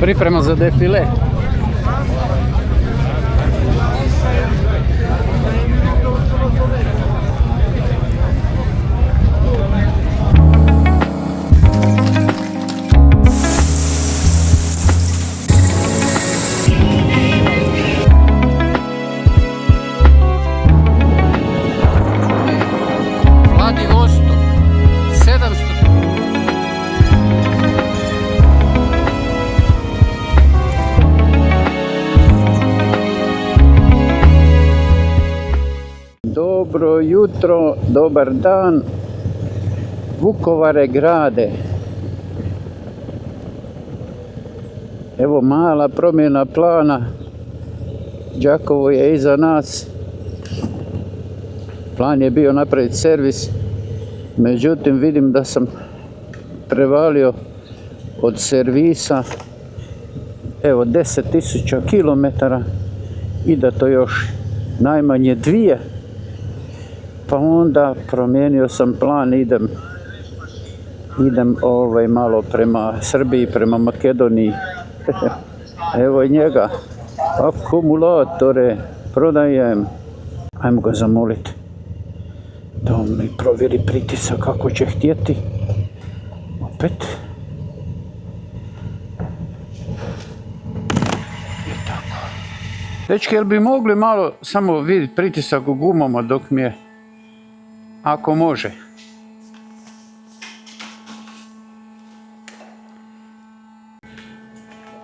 Priprema za defile. Vladivostok, 700. Dobro jutro, dobar dan, Vukovare grade. Evo mala promjena plana, Đakovo je iza nas. Plan je bio napraviti servis, međutim vidim da sam prevalio od servisa evo 10.000 km i da to još najmanje 2. Pa onda promijenio sam plan, idem malo prema Srbiji, prema Makedoniji. Evo i njega, akumulatore prodajem. Ajmo ga zamoliti da on mi provjeri pritisak kako će htjeti. Opet. I tako. Dečki, jel bi mogli malo samo vidjeti pritisak u gumama dok mi je, ako može.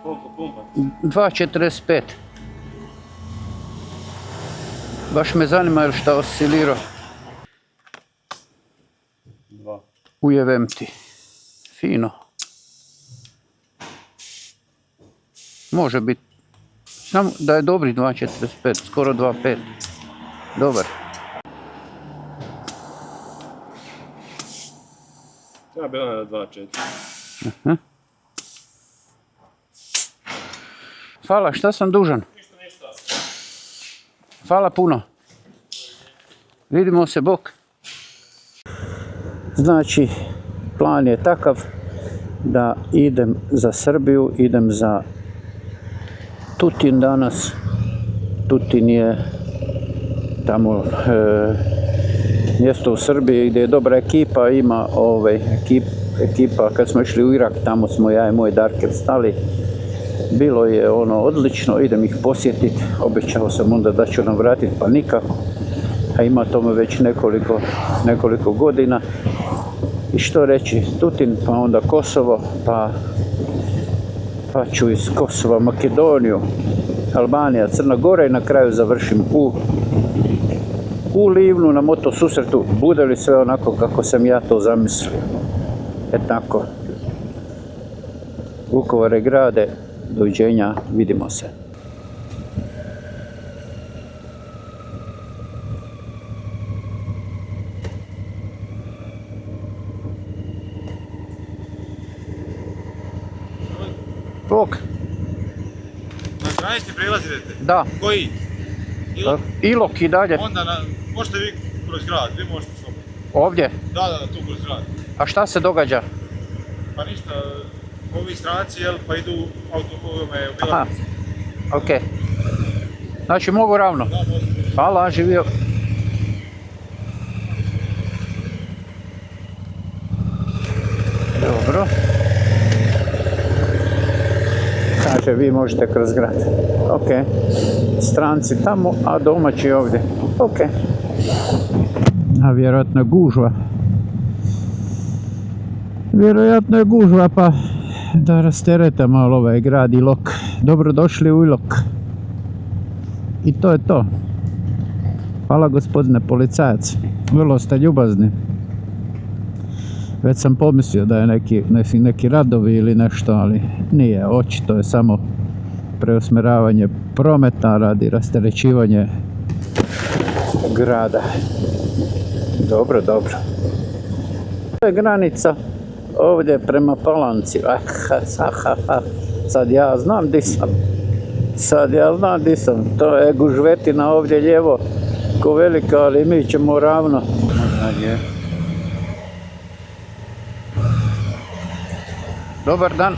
Koliko pumpa? 2,45. Baš me zanima je li šta oscilirao. 2. Ujevem ti. Fino. Može biti. Samo da je dobri 2,45, skoro 2,5. Dobar. Ja bila na 2,4. Hvala, šta sam dužan? Ništa. Hvala puno. Vidimo se, bok. Znači, plan je takav da idem za Srbiju, idem za Tutin danas. Tutin je tamo mjesto u Srbiji gdje je dobra ekipa, ima ekipa, kad smo išli u Irak, tamo smo ja i moj Darker stali. Bilo je ono odlično, idem ih posjetiti, obećao sam onda da ću nam vratiti, pa nikako. A ima tome već nekoliko godina. I što reći, Tutin, pa onda Kosovo, pa ću iz Kosova Makedoniju, Albanija, Crna Gora i na kraju završim u Livnu na moto susretu. Bude li sve onako kako sam ja to zamislio? Tako. Vukovare grade, doviđenja, vidimo se. Bok. Na granični prijelaz idete? Da. Koji? Ilok? Ilok i dalje. Onda možete vi kroz grad, vi možete slobodno. Ovdje? Da, tu kroz grad. A šta se događa? Pa ništa, ovi stranci, pa idu autokovome u Aha, Bilanici. ok. Znači mogu ravno? Da, možete. Hvala, živio. Dobro. Kaže, vi možete kroz grad. Ok. Stranci tamo, a domaći ovdje. Ok. A vjerojatno je gužva. Vjerojatno je gužva, pa da rasterete malo ovaj grad Ilok. Dobrodošli u Ilok. I to je to. Hvala gospodine policajac. Vrlo ste ljubazni. Već sam pomislio da je neki radovi ili nešto, ali nije. Očito je samo preusmjeravanje prometa radi rasterećivanja grada. Dobro, dobro. To je granica ovdje prema Palanci. Sad ja znam di sam. To je gužvetina ovdje lijevo ko velika, ali mi ćemo ravno. Dobar dan.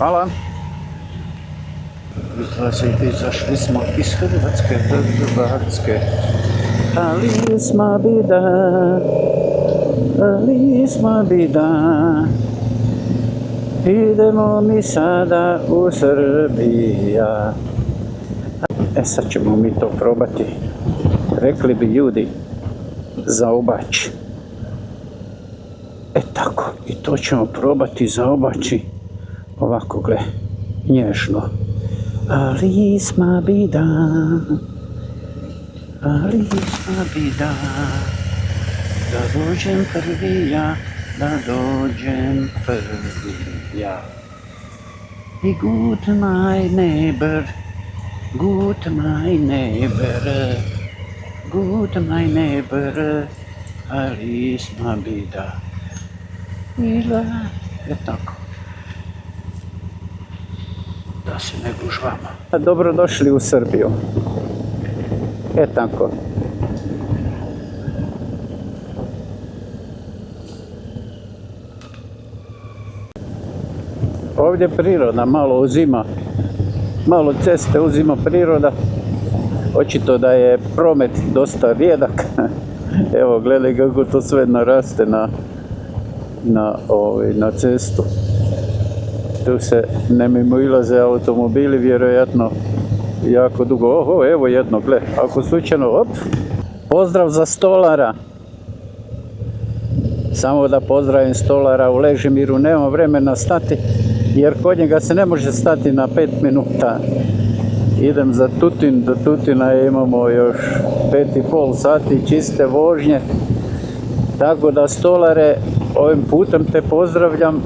Hvala. Izašli smo iz Hrvatske do Hrvatske. Ali smo bida. Idemo mi sada u Srbija. Sad ćemo mi to probati. Rekli bi ljudi za obač. Tako, i to ćemo probati za obači. Ovako, gle, nježno. Ali smo bida. Da dođem prvi ja. I good my neighbor. Ali smo bida. Tako. Da se ne gužvamo. Dobrodošli u Srbiju. Tako. Ovdje priroda malo uzima, malo ceste uzima priroda. Očito da je promet dosta rijedak. Evo, gledaj kako to sve naraste na cestu. Tu se ne mimoilaze automobili, vjerojatno jako dugo. Oho, evo jedno, gle, ako slučajno, op, pozdrav za stolara. Samo da pozdravim stolara u Ležimiru, nema vremena stati, jer kod njega se ne može stati na 5 minuta. Idem za Tutin, do Tutina imamo još 5,5 sati čiste vožnje. Tako da, stolare, ovim putem te pozdravljam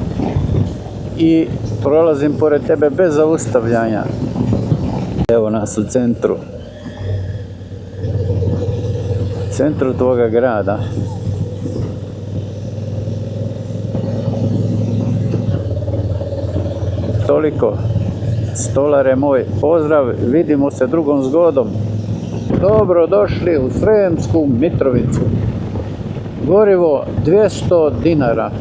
i prolazim pored tebe bez zaustavljanja. Evo nas u centru tvoga grada. Toliko. Stolare moj, pozdrav, vidimo se drugom zgodom. Dobro došli u Sremsku Mitrovicu. Gorivo 200 dinara.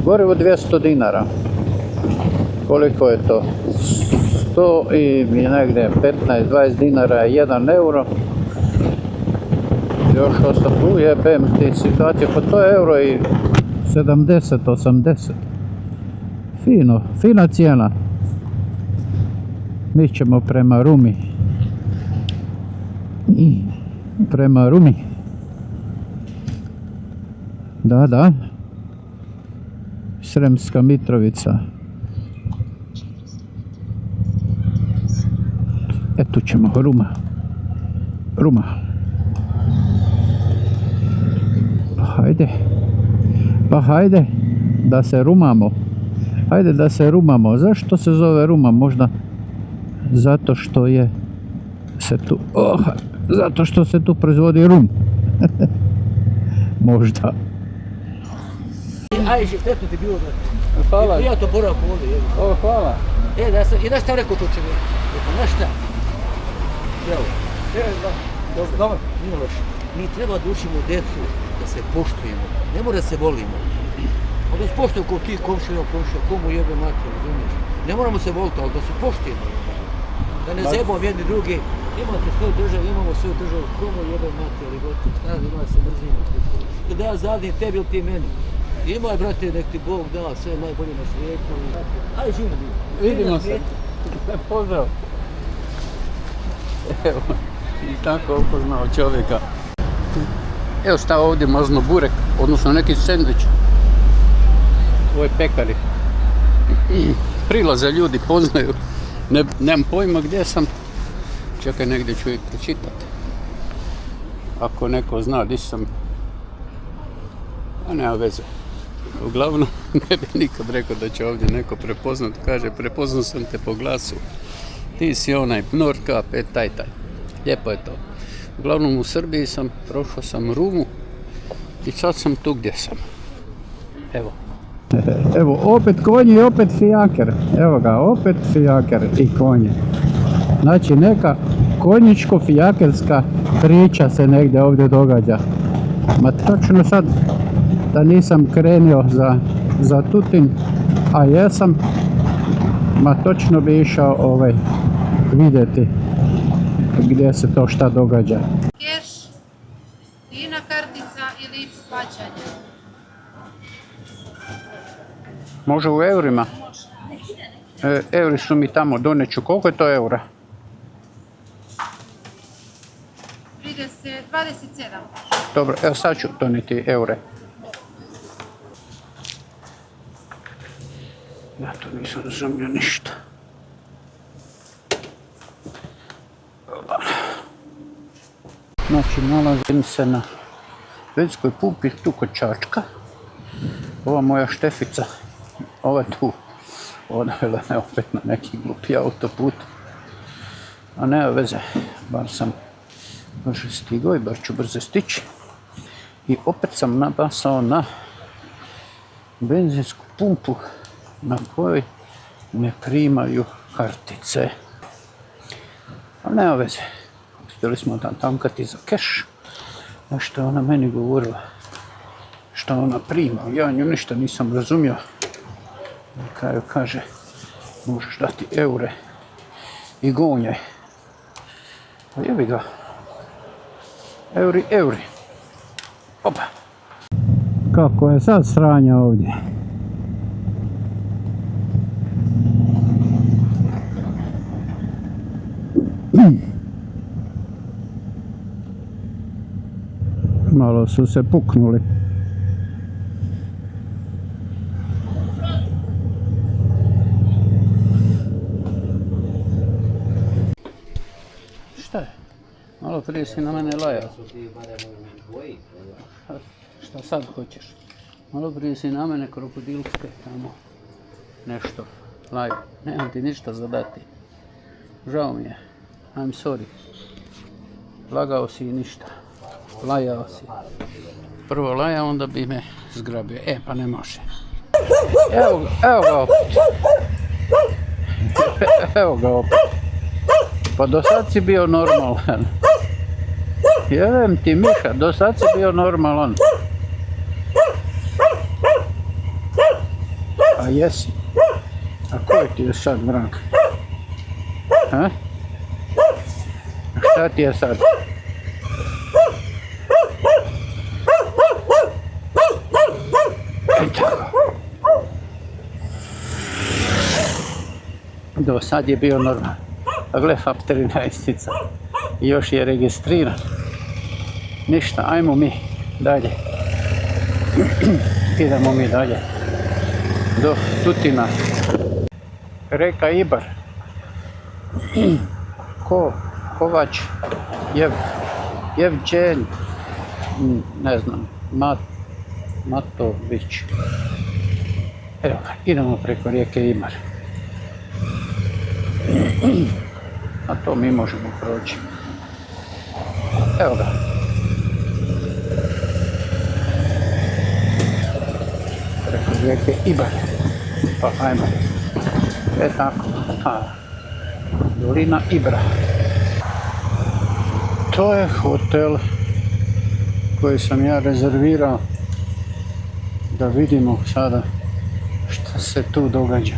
Gorivo 200 dinara. Koliko je to? 100 i negdje 15-20 dinara je 1 euro. Još 8, ujebem ti situacije, pa to je euro i 70-80. Fina cijena. Mi ćemo prema Rumi. Da. Sremska Mitrovica. Tu ćemo, Ruma. Pa hajde, da se rumamo. Zašto se zove Ruma? Možda zato što se tu proizvodi rum. Možda. Ajde, štetno ti bilo da... Hvala. Prijatno boravak ovdje, jebi. Hvala. I da sam rekao to čovjek. Znaš šta? Evo. Dobro. Nije loše. Mi treba da učimo djecu da se poštujemo. Ne mora da se volimo. Onda se poštujemo kao ti komšija, komu jebe mater, razumiješ? Ne moramo se voliti, ali da se poštujemo. Da ne zebamo jedni drugi. Imate svoju državu, imamo svoju državu, komu jebe mater, ali gotovo. Šta ima se mrzimo. Da ja zadim tebi ili ti meni. Imaj, brate, nek ti Bog da sve najbolje na svijetu. Ajde, živimo bilo. Vidimo se. Pozdrav. Evo, i tako upoznao čovjeka. Evo šta ovdje, mazno burek, odnosno neki sendvič. Ovo je pekari. Prilaze ljudi, poznaju. Nemam pojma gdje sam. Čekaj, negdje ću ih pročitati. Ako neko zna gdje sam, a nema veze. Uglavnom, ne bi nikad rekao da će ovdje neko prepoznat. Kaže, prepoznao sam te po glasu. Ti si onaj Norka, taj. Lijepo je to. Uglavnom, u Srbiji sam, prošao sam Rumu i sad sam tu gdje sam. Evo, opet konji i opet fijaker. Evo ga, opet fijaker i konje. Znači, neka konjičko-fijakerska priča se negdje ovdje događa. Ma točno sad, da nisam krenio za Tutin, A jesam, ma točno bi išao vidjeti gdje se to šta događa. Keš, Dina kartica ili X plaćanje. Može u eurima? Euri su mi tamo, doneću. Koliko je to eura? 27. Dobro, evo sad ću doneti eure. Ja to nisam razumio ništa. Znači, nalazim se na benzinskoj pumpi tu kod Čačka. Ova moja Štefica, ova tu, odvela me opet na neki glupi autoput. A nema veze, bar sam brže stigao i bar ću brže stići. I opet sam nabasao na benzinsku pumpu na kojoj ne primaju kartice. Ali nema veze. Uspjeli smo tankati za keš. Nešto je ona meni govorila. Što ona prima. Ja nju ništa nisam razumio. Na kraju kaže, možeš dati eure i gonjaj. Pa jebi ga. Euri. Opa. Kako je sad sranja ovdje? Malo su se puknuli. Šta je? Malo prije si na mene lajao. Šta sad hoćeš? Malo prije si na mene krokodilske tamo nešto lajao. Nemam ti ništa zadati. Žao mi je. I'm sorry. Lagao si i ništa. Lajao si. Prvo lajao, onda bi me zgrabio. Pa ne može. Evo ga opet. Evo ga opet. Pa do sad si bio normalan. Jevem ti Miša, do sad si bio normalan. A jesi. A koji ti je sad vrag? Ha? Šta ti je sad? Do sad je bio normalan. A gle, FAP 13. I još je registriran. Ništa, ajmo mi dalje. Idemo mi dalje. Do Tutina. Reka Ibar. Kovač. Jevđen. Ne znam. Matović. Evo ga, idemo preko rijeke Ibar. A to mi možemo proći. Evo ga. Preko rijeke Ibar. Pa ajmo. Tako. Dolina Ibra. To je hotel koji sam ja rezervirao. Da vidimo sada šta se tu događa.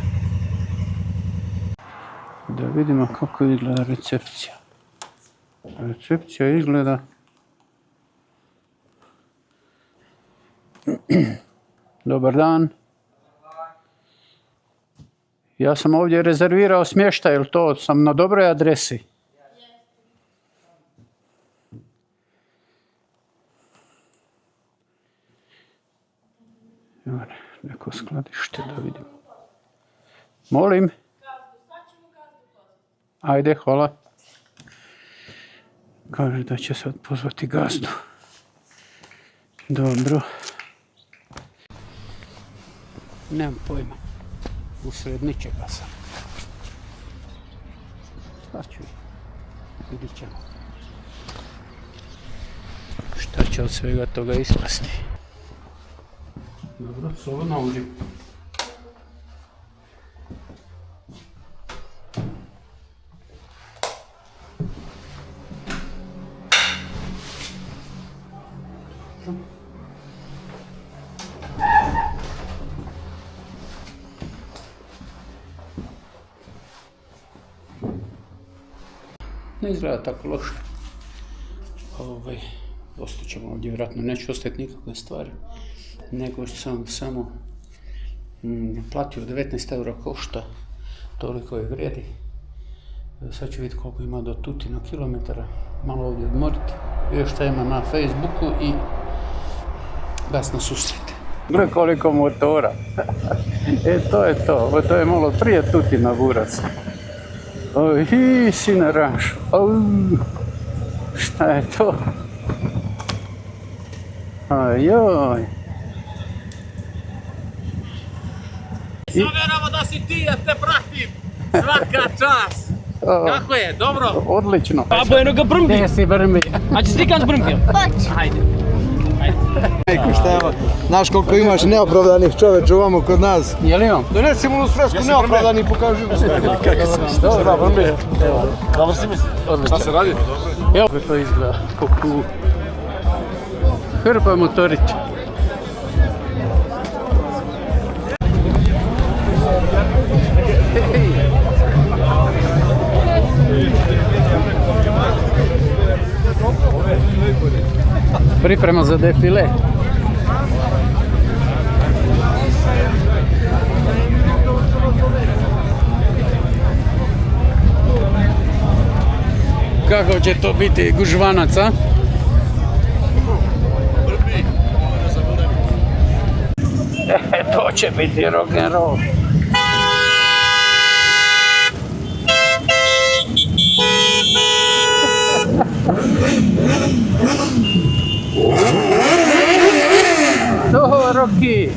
Da vidimo kako izgleda recepcija. Recepcija izgleda dobar dan. Ja sam ovdje rezervirao smještaj, jel to sam na dobroj adresi? Evo neko skladište da vidimo. Molim. Ajde, hvala. Kaže da će sad pozvati gazdu. Dobro. Nemam pojma. Usred ničega sam. Šta ću? Vidit ćemo. Šta će od svega toga ispasti? Dobro, slobodno uđem. ne izgleda tako loše. Ostaćemo ovdje, vjerojatno neću ostaviti nikakve stvari, nego sam samo platio 19 eura košta, toliko je vrijedi. Sad ću vidjeti koliko ima do Tutina kilometara, malo ovdje odmoriti, još tema na Facebooku i bas na susrete. Gle koliko motora, to je to, ovo to je malo prije Tutina burac. Sine Raš, šta je to? Ajoj. Zavjeramo da si ti, ja te pratim. Svaka čast. Kako je, dobro? Odlično. Babo, eno ga brmbi. Gdje si brmbi? A će slikam s brmbijom? Hoće. Hajde. Znaš koliko imaš neopravdanih čoveče ovamo kod nas. Je li on? Donesi mu fresku neopravdani, pokaži mu sve. Dobro, brmbi. Dobro si misli? Šta se radi? Evo kako to izgleda. Koku. Hrpa motorića. Priprema za defile. Kako će to biti gužvanac, a? To će biti rock'n'roll. To, Rocky!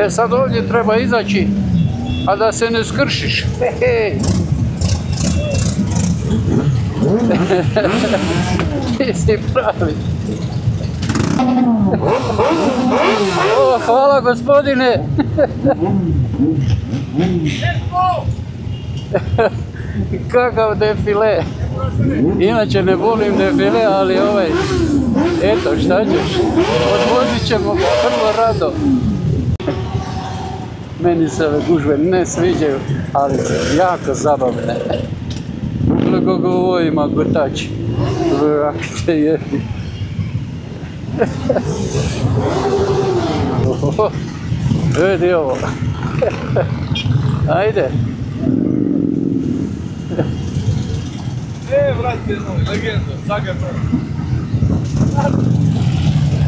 Sad ovdje treba izaći, a da se ne skršiš. Ti si pravi. Hvala gospodine. Kakav defile. Inače ne volim defile, ali eto šta ćeš. Odvozit ćemo ga vrlo rado. Meni se ove gužve ne sviđaju, ali su jako zabavne. Koliko ga ovo ima gotač. Vrak te jebi. Vidi ovo. Ajde. Vrati, legendo, zagata.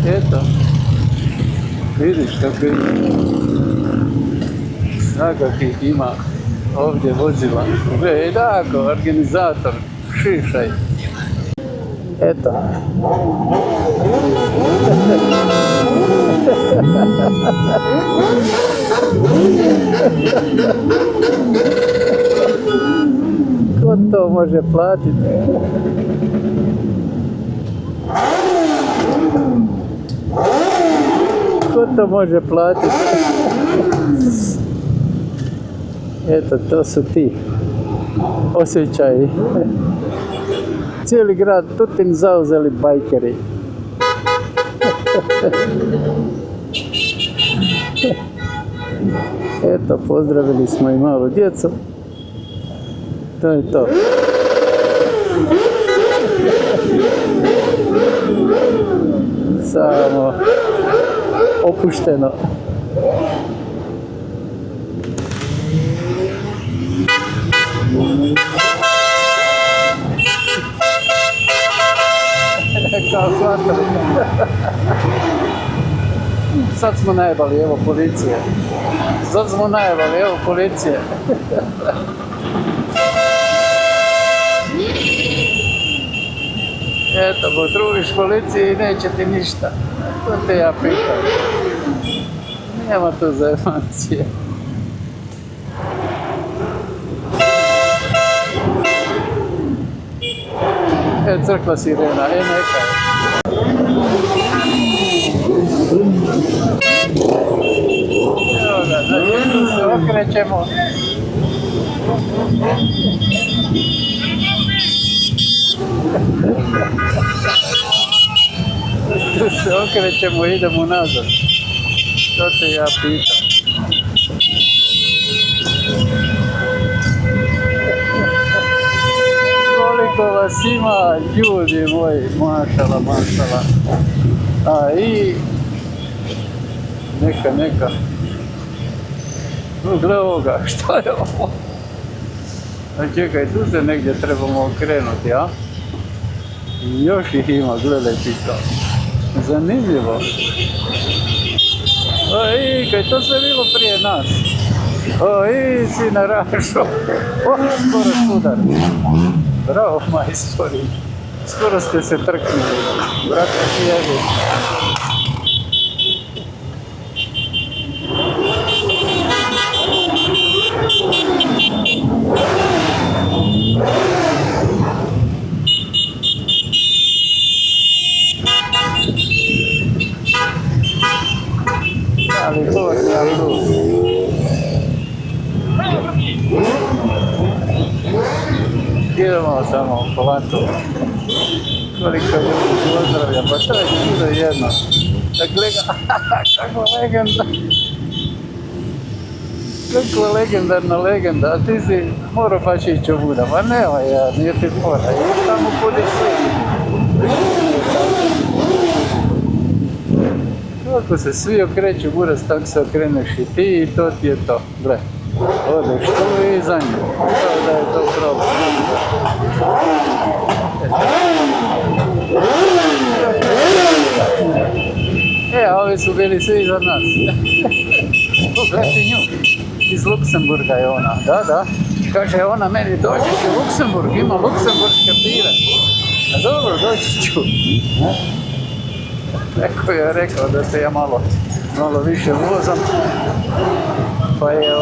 Eto. Vidiš kako ima. Svakakih ima ovdje vozila. Tako, organizator, šišaj. Eto. Ko to može platiti? Ko to može platiti? Eto, to su ti osjećaji. Cijeli grad Tutin zauzeli bajkeri. Eto, pozdravili smo i malu djecu. To je to. Samo opušteno. Kao slatko. Sad smo najebali, evo policije. Sad smo najebali, evo policije. Eto, potrubiš policiji i neće ti ništa. To te ja pitam. Nema tu zajebancije. Crkva sirena, neka je. Evo ga, znači tu se okrećemo. Tu se okrećemo i idemo nazad. što te ja pitam. Koliko vas ima, ljudi moji, mašala, mašala. A i... Neka. Gle ovoga, šta je ovo? A čekaj, tu se negdje trebamo okrenuti, a? I još ih ima, gledaj ti to. Zanimljivo. I kaj to sve bilo prije nas. I si narašao. Skoro sudar. Bravo, majstori. Skoro ste se trknuli. Brate, sjedi. Ali gorni, ali idemo samo polako. Koliko ljudi pozdravlja, pa to je čudo jedno. Dakle, kako legenda. Kako legendarna legenda, a ti si morao baš ići u Buda. Pa nema ja, nije ti fora, ideš tamo kudi svi. Kako se svi okreću Buras, tako se okreneš i ti i to ti je to. Gle, odeš tu i za nju. Kao da je to problem. A ovi su bili svi iza nas. Pogledaj nju. Iz Luksemburga je ona, da. Kaže ona meni, dođi ću u Luksemburg, ima luksemburške pive. A dobro, doći ću. Neko je rekao da se ja malo više vozam, pa je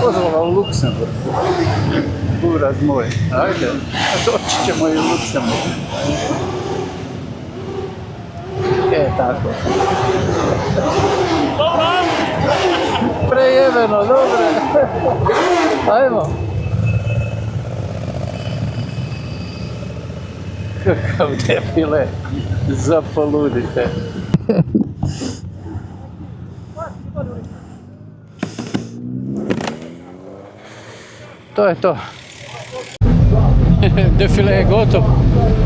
pozvala u Luksemburg. Buraz moj, ajde, doći ćemo i u Luksemburg. Tako. Prejebeno, dobro. Ajmo. Kakav defile, zapoludite. To je to. Defile je gotov.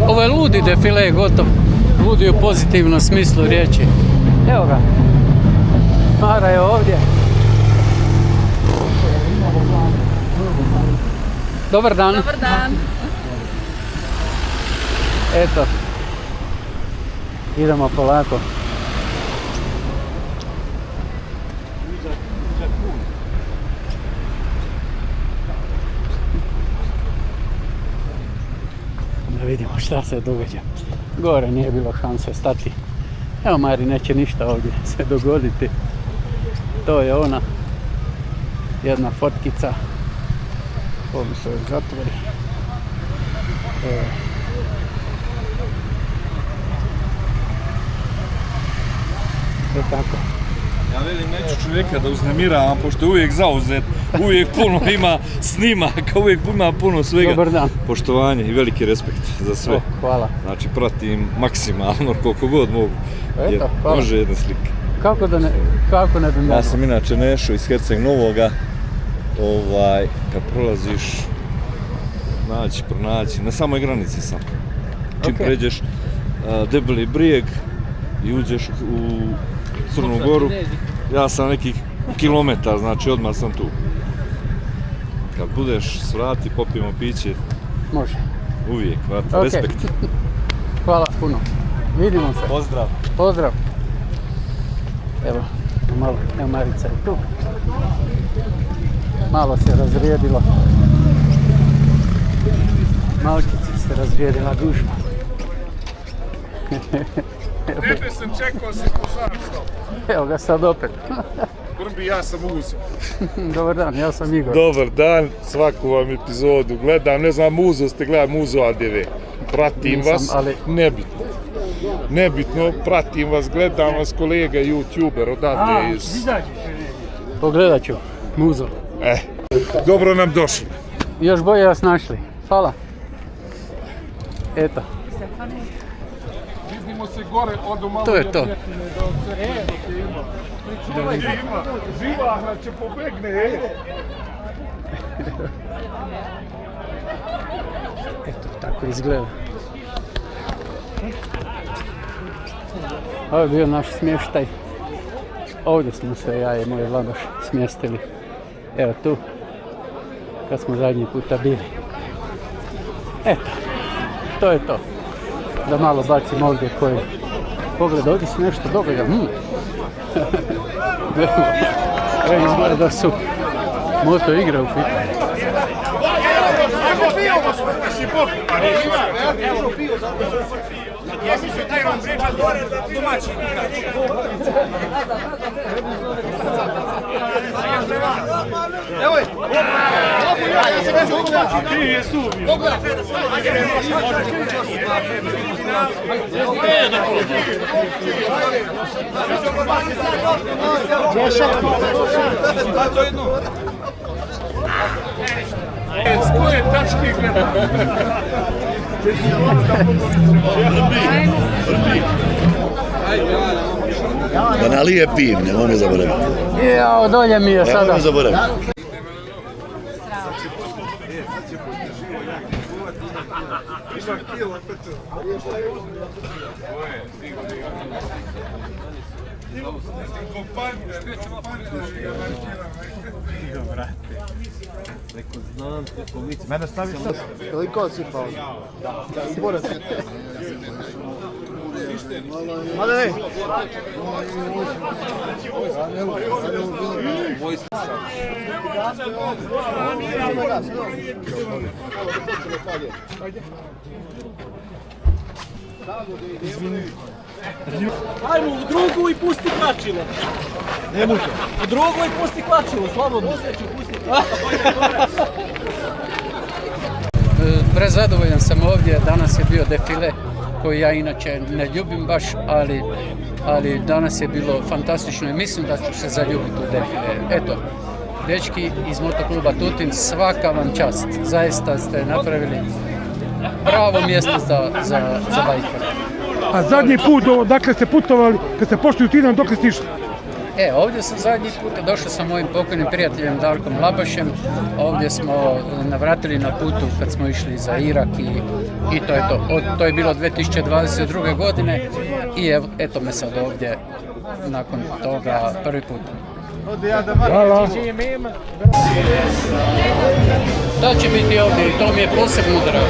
Ovo je ludi defile je gotov. Ludi u pozitivnom smislu riječi. Evo ga. Mara je ovdje. Dobar dan. Dobar dan. Eto. Idemo polako. Da vidimo šta se događa. Gore nije bilo šanse stati. Evo Mari, neće ništa ovdje se dogoditi. To je ona. Jedna fotkica. Ovo se zatvori. To je tako. Ja velim, neću čovjeka da uznemiravam, pošto je uvijek zauzet, uvijek puno ima snimaka, uvijek ima puno svega. Dobar dan. Poštovanje i veliki respekt za sve. Hvala. Znači, pratim maksimalno koliko god mogu. Eto, hvala. Može jedna slika. Kako ne bi mogao? Ja sam inače Nešo iz Herceg Novoga. Kad prolaziš, pronaći, na samoj granici sam. Čim pređeš Debeli brijeg i uđeš u Crnu Goru, ja sam nekih kilometar, znači odmah sam tu. Kad budeš svrati, popijemo piće. Može. Uvijek, Okay. Respekt. Hvala puno. Vidimo se. Pozdrav. Pozdrav. Evo, Marica je tu. Malo se razrijedilo. Malkici se razrijedila gužva. Tebe sam čekao se po zašto. Evo ga sad opet. Brbi, ja sam Muzo. Dobar dan, ja sam Igor. Dobar dan, svaku vam epizodu gledam, ne znam, Muzo ste gledali, Muzo ADV. Pratim vas, nebitno. Nebitno, pratim vas, gledam vas, kolega youtuber odavde iz... Pogledat ću, Muzo. Dobro nam došli. Još bolje vas našli. Hvala. Eto. Spustimo se gore, odu malo To je to. Živahna će pobegne, Eto, tako izgleda. Ovo je bio naš smještaj. Ovdje smo se ja i moj Labaš smjestili. Evo tu, kad smo zadnji puta bili. Eto, to je to. Da malo bacim ovdje koji pogled, ovdje se nešto događa. Evo izgleda da su moto igre u pitanju. S koje tačke gleda? Da nalije piv, nemoj me zaboraviti. Jao, dolje mi je sada. Nemoj me zaboraviti. Mene stavi sad. Koliko si pao? Izbore se. Mada ne. Ajmo u drugu i pusti klačilo. Ne može. U drugu i pusti klačilo, slobodno. Prezadovoljan sam ovdje, danas je bio defile koji ja inače ne ljubim baš, ali danas je bilo fantastično i mislim da ću se zaljubiti u defile. Eto, dečki iz motokluba Tutin, svaka vam čast, zaista ste napravili pravo mjesto za bajkere. A zadnji put, dakle ste putovali, kad ste pošli u Tiran, dok ste išli? Ovdje sam zadnji put, došao sam mojim pokojnim prijateljem Darkom Labašem, ovdje smo navratili na putu kad smo išli za Irak i to je to. To je bilo 2022. godine i eto me sad ovdje nakon toga prvi put. Hvala. Da će biti ovdje i to mi je posebno drago.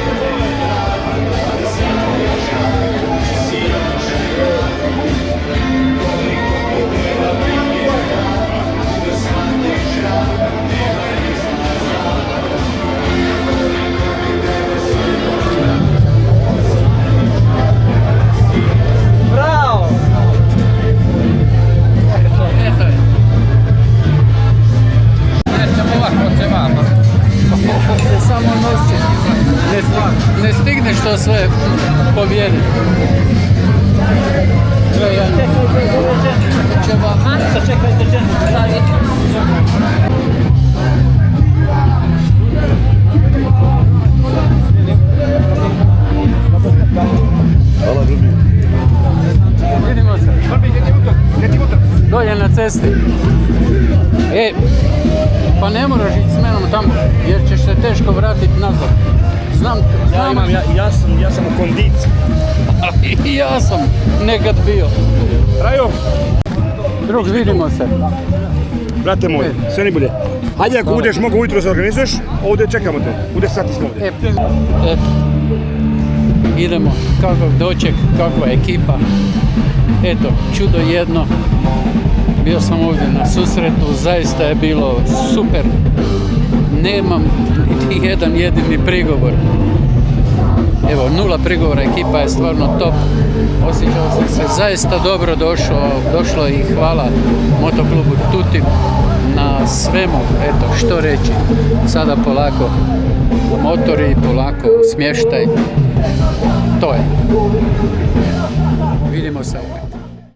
Bravo! Eto je. Nećemo ovako će vama. Se samo nosi. Ne stigneš to sve pobijediti. Čekajte, Hvala, Rubi. Vidimo se. Dolje na cesti. Pa ne moraš ići s menom tamo, jer ćeš se teško vratiti nazad. Znam. Ja sam u kondiciji. I ja sam nekad bio. Rajo, Drug, vidimo se. brate moj, sve ni bolje. Hajde, ako budeš mogu ujutro se organizuješ, ovdje čekamo te. U 10 sati smo ovdje. Eto. Idemo, kakav doček, kakva ekipa. Eto, čudo jedno. Bio sam ovdje na susretu, zaista je bilo super. Nemam niti jedan jedini prigovor. Evo, 0 prigovora, ekipa je stvarno top. Osjećao sam se zaista dobro došlo i hvala motoklubu Tutin na svemu, eto, što reći. Sada polako motori, polako smještaj. To je. Vidimo se opet.